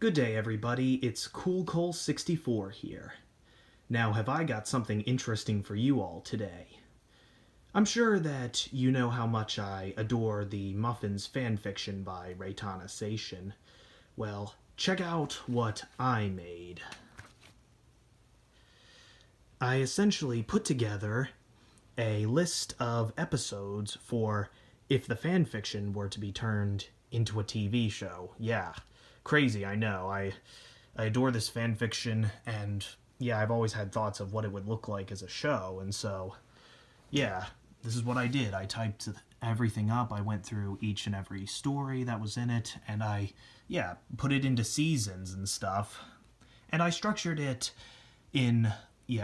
Good day, everybody. It's Cool Cole 64 here. Now, have I got something interesting for you all today? I'm sure that you know how much I adore the Muffins fanfiction by Raytana Sation. Well, check out what I made. I essentially put together a list of episodes for if the fanfiction were to be turned into a TV show. Yeah, crazy, I know. I adore this fanfiction, and yeah, I've always had thoughts of what it would look like as a show, and so, yeah, this is what I did. I typed everything up, I went through each and every story that was in it, and I put it into seasons and stuff. And I structured it in,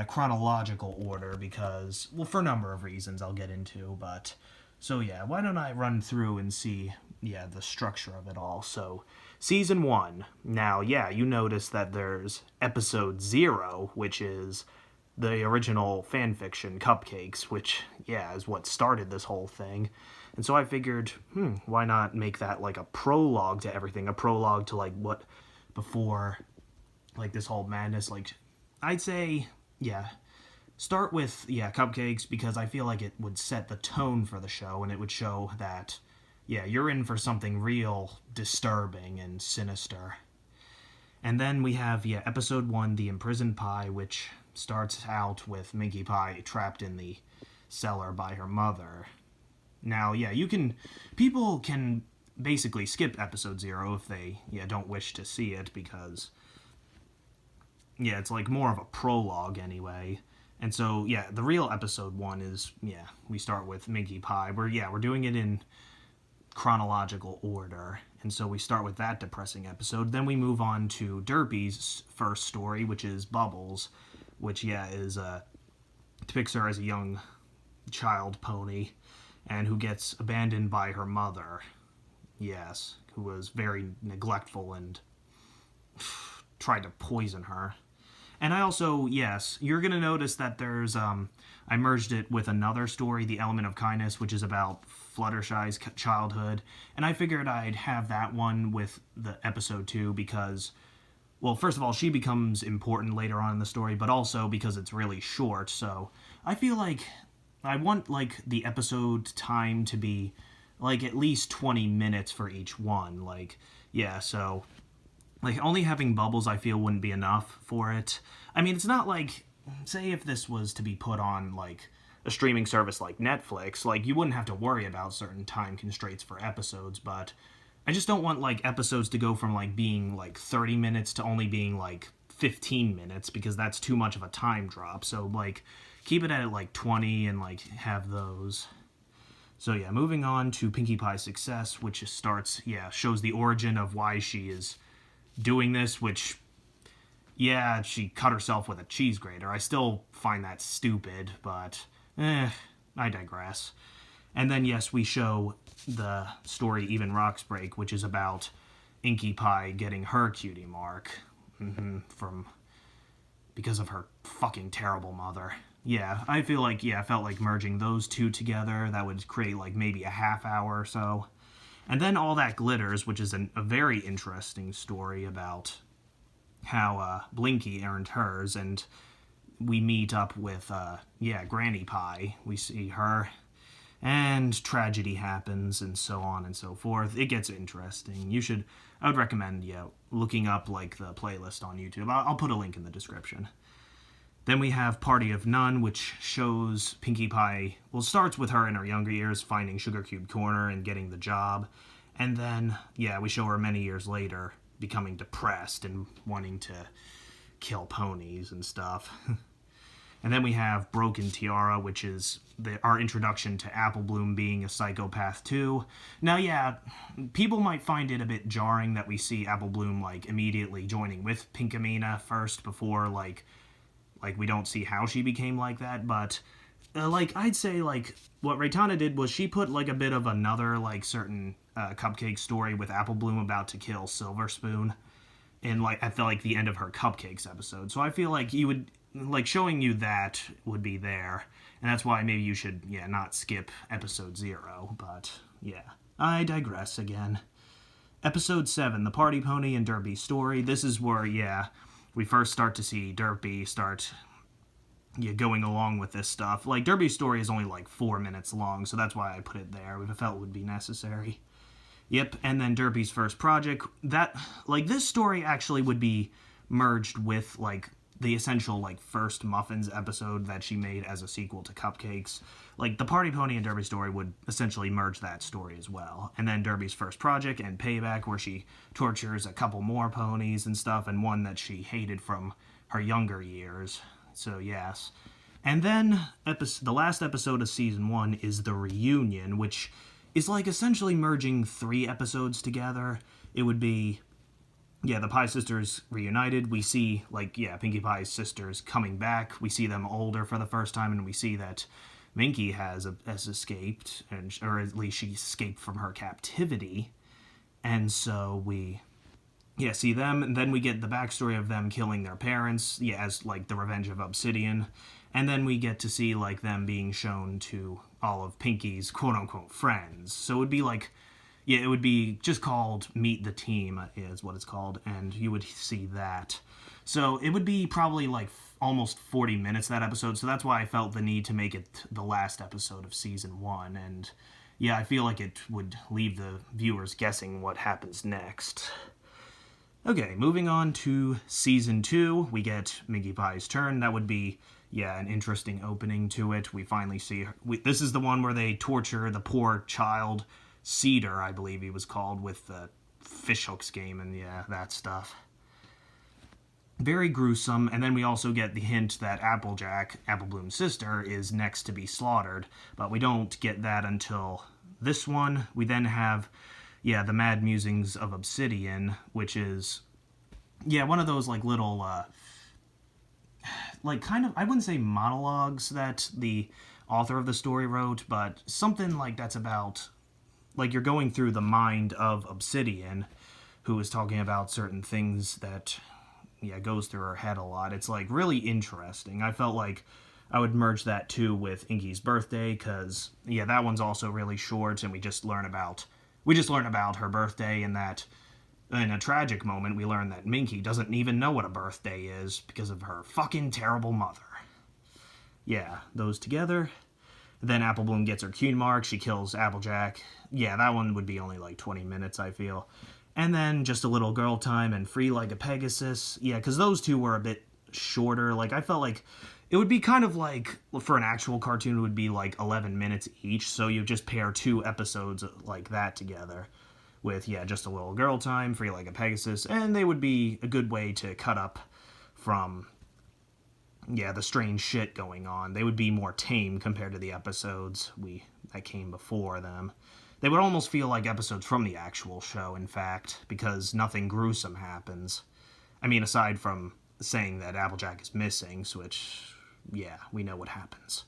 chronological order because, well, for a number of reasons I'll get into, but, so yeah, why don't I run through and see, the structure of it all. So, Season 1. Now, you notice that there's Episode 0, which is the original fanfiction, Cupcakes, which, is what started this whole thing. And so I figured, why not make that like a prologue to everything? A prologue to, like, what before, like, this whole madness, like, I'd say, start with, Cupcakes, because I feel like it would set the tone for the show, and it would show that, you're in for something real disturbing and sinister. And then we have, Episode 1, The Imprisoned Pie, which starts out with Minkie Pie trapped in the cellar by her mother. Now, people can basically skip Episode 0 if they, don't wish to see it, because, it's like more of a prologue anyway. And so, the real Episode 1 is, we start with Minkie Pie. We're doing it in chronological order, and so we start with that depressing episode. Then we move on to Derpy's first story, which is Bubbles, which is depicts her as a young child pony, and who gets abandoned by her mother. Yes, who was very neglectful and tried to poison her. And I also, you're going to notice that there's, I merged it with another story, The Element of Kindness, which is about Fluttershy's childhood. And I figured I'd have that one with the episode 2 because, well, first of all, she becomes important later on in the story, but also because it's really short. So I feel like I want, like, the episode time to be, like, at least 20 minutes for each one. Like, so, like, only having Bubbles, I feel, wouldn't be enough for it. I mean, it's not like, say if this was to be put on, like, a streaming service like Netflix, like, you wouldn't have to worry about certain time constraints for episodes, but I just don't want, like, episodes to go from, like, being, like, 30 minutes to only being, like, 15 minutes, because that's too much of a time drop. So, like, keep it at, like, 20 and, like, have those. So, moving on to Pinkie Pie's Success, which starts, shows the origin of why she is doing this, which, she cut herself with a cheese grater. I still find that stupid, but, I digress. And then, we show the story Even Rocks Break, which is about Inkie Pie getting her cutie mark, because of her fucking terrible mother. I feel like, I felt like merging those two together, that would create, like, maybe a half hour or so. And then All That Glitters, which is a very interesting story about how Blinky earned hers, and we meet up with, Granny Pie. We see her, and tragedy happens, and so on and so forth. It gets interesting. I would recommend, looking up, like, the playlist on YouTube. I'll put a link in the description. Then we have Party of None, which shows Pinkie Pie, starts with her in her younger years finding Sugar Cube Corner and getting the job. And then, we show her many years later becoming depressed and wanting to kill ponies and stuff. And then we have Broken Tiara, which is our introduction to Apple Bloom being a psychopath too. Now, people might find it a bit jarring that we see Apple Bloom, like, immediately joining with Pinkamena first before, like we don't see how she became like that, but, I'd say, like, what Raytana did was she put, like, a bit of another, like, certain Cupcake story with Apple Bloom about to kill Silver Spoon in, like, I feel like the end of her Cupcakes episode. So I feel like you would, like, showing you that would be there, and that's why maybe you should, not skip Episode 0, but, I digress again. Episode 7, The Party Pony and Derpy's Story. This is where, we first start to see Derpy start going along with this stuff. Like, Derpy's story is only like 4 minutes long, so that's why I put it there. I felt it would be necessary. Yep, and then Derpy's first project. This story actually would be merged with, like, the essential, like, first Muffins episode that she made as a sequel to Cupcakes. Like, The Party Pony and Derpy's Story would essentially merge that story as well. And then Derpy's first project and Payback, where she tortures a couple more ponies and stuff, and one that she hated from her younger years. So, yes. And then, the last episode of Season 1 is The Reunion, which is, like, essentially merging 3 episodes together. It would be, the Pie Sisters reunited. We see, Pinkie Pie's sisters coming back. We see them older for the first time, and we see that Inkie has escaped, or at least she escaped from her captivity. And so we, see them, and then we get the backstory of them killing their parents, as, like, the revenge of Obsidian. And then we get to see, like, them being shown to all of Pinkie's quote-unquote friends. So it would be, like, it would be just called Meet the Team, is what it's called, and you would see that. So it would be probably, like, almost 40 minutes, that episode, so that's why I felt the need to make it the last episode of Season 1, and, I feel like it would leave the viewers guessing what happens next. Okay, moving on to Season 2, we get Pinkie Pie's turn. That would be, an interesting opening to it. We finally see her. This is the one where they torture the poor child, Cedar, I believe he was called, with the fishhooks game and, that stuff. Very gruesome, and then we also get the hint that Applejack, Apple Bloom's sister, is next to be slaughtered, but we don't get that until this one. We then have, the Mad Musings of Obsidian, which is, one of those, like, little, kind of, I wouldn't say monologues that the author of the story wrote, but something like that's about, like, you're going through the mind of Obsidian, who is talking about certain things that, goes through her head a lot. It's, like, really interesting. I felt like I would merge that, too, with Inkie's birthday, because, that one's also really short, and we just learn about her birthday, and that, in a tragic moment, we learn that Inkie doesn't even know what a birthday is, because of her fucking terrible mother. Those together. Then Apple Bloom gets her cue mark, she kills Applejack. That one would be only, like, 20 minutes, I feel. And then just a little girl time and Free Like a Pegasus. Because those two were a bit shorter. Like, I felt like it would be kind of like, for an actual cartoon, it would be like 11 minutes each. So you just pair 2 episodes like that together with, just a little girl time, Free Like a Pegasus. And they would be a good way to cut up from, the strange shit going on. They would be more tame compared to the episodes that came before them. They would almost feel like episodes from the actual show, in fact, because nothing gruesome happens. I mean, aside from saying that Applejack is missing, which, we know what happens.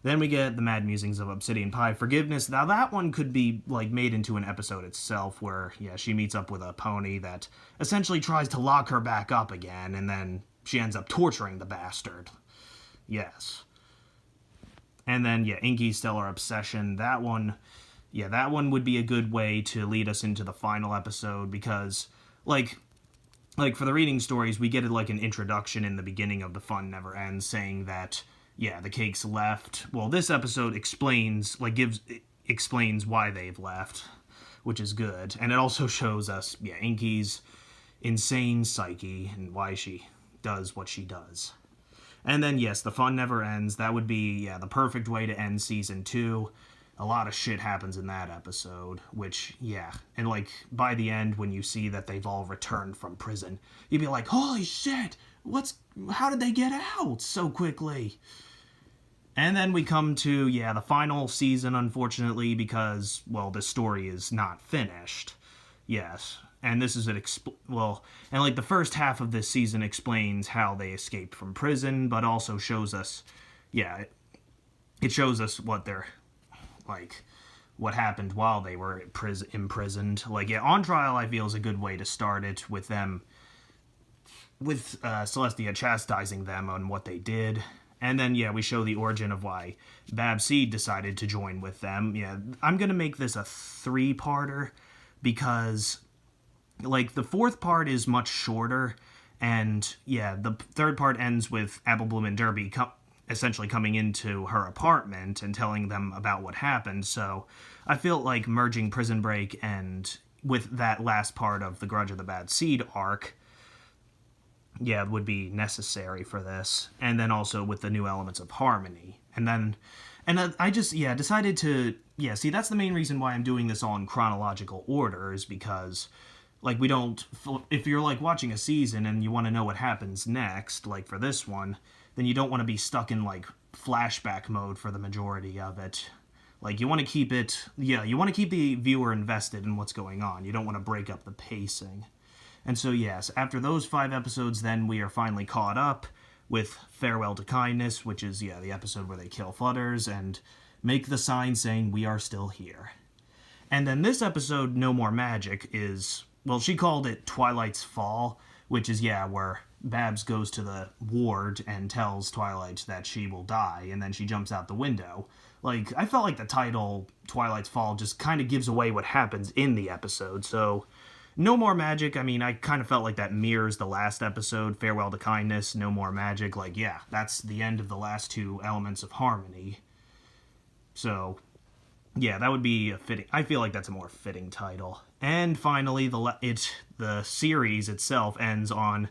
Then we get the Mad Musings of Obsidian Pie Forgiveness. Now, that one could be, like, made into an episode itself, where, she meets up with a pony that essentially tries to lock her back up again, and then she ends up torturing the bastard. Yes. And then, Inkie's Stellar Obsession. That one would be a good way to lead us into the final episode, because, like for the reading stories, we get, like, an introduction in the beginning of The Fun Never Ends, saying that, the Cakes left. Well, this episode explains why they've left, which is good. And it also shows us, Inkie's insane psyche and why she does what she does. And then, yes, The Fun Never Ends. That would be, the perfect way to end Season 2. A lot of shit happens in that episode, which, and, like, by the end, when you see that they've all returned from prison, you'd be like, holy shit, how did they get out so quickly? And then we come to, the final season, unfortunately, because, well, the story is not finished. Yes. And this is the first half of this season explains how they escaped from prison, but also shows us, it shows us what happened while they were imprisoned. Like, On Trial, I feel, is a good way to start it, with them, with Celestia chastising them on what they did. And then, we show the origin of why Babseed decided to join with them. I'm going to make this a 3-parter, because, like, the fourth part is much shorter, and yeah, the third part ends with Apple Bloom and Derby essentially coming into her apartment and telling them about what happened. So I feel like merging Prison Break and with that last part of the Grudge of the Bad Seed arc, yeah, would be necessary for this. And then also with the new elements of harmony. And I just, yeah, decided to, yeah, see, that's the main reason why I'm doing this all in chronological order, is because, like, we don't, if you're, like, watching a season and you want to know what happens next, like for this one, then you don't want to be stuck in, like, flashback mode for the majority of it. Like, you want to keep it, yeah, you want to keep the viewer invested in what's going on. You don't want to break up the pacing. And so, yes, after those 5 episodes, then we are finally caught up with Farewell to Kindness, which is, yeah, the episode where they kill Flutters and make the sign saying, "We are still here." And then this episode, No More Magic, is, well, she called it Twilight's Fall, which is, yeah, where Babs goes to the ward and tells Twilight that she will die, and then she jumps out the window. Like, I felt like the title, Twilight's Fall, just kind of gives away what happens in the episode, so No More Magic, I mean, I kind of felt like that mirrors the last episode, Farewell to Kindness, No More Magic, like, yeah, that's the end of the last 2 elements of harmony. So, yeah, that would be a fitting, I feel like that's a more fitting title. And finally, the series itself ends on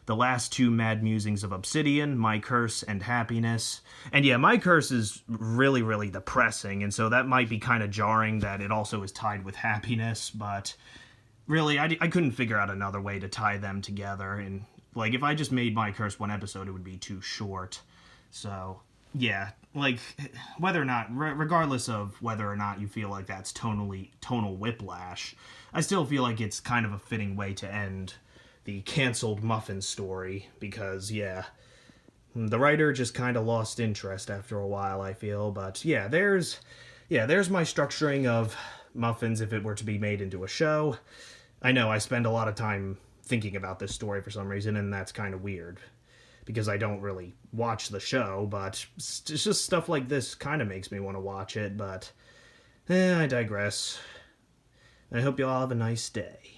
the last 2 Mad Musings of Obsidian, My Curse and Happiness. And yeah, My Curse is really, really depressing, and so that might be kind of jarring that it also is tied with Happiness, but really, I couldn't figure out another way to tie them together, and, like, if I just made My Curse one episode, it would be too short. So, yeah, like, whether or not, regardless of whether or not you feel like that's tonal whiplash, I still feel like it's kind of a fitting way to end the canceled Muffins story, because, yeah, the writer just kind of lost interest after a while, I feel. But yeah, there's my structuring of Muffins if it were to be made into a show. I know I spend a lot of time thinking about this story for some reason, and that's kind of weird, because I don't really watch the show, but it's just stuff like this kind of makes me want to watch it, but I digress. I hope you all have a nice day.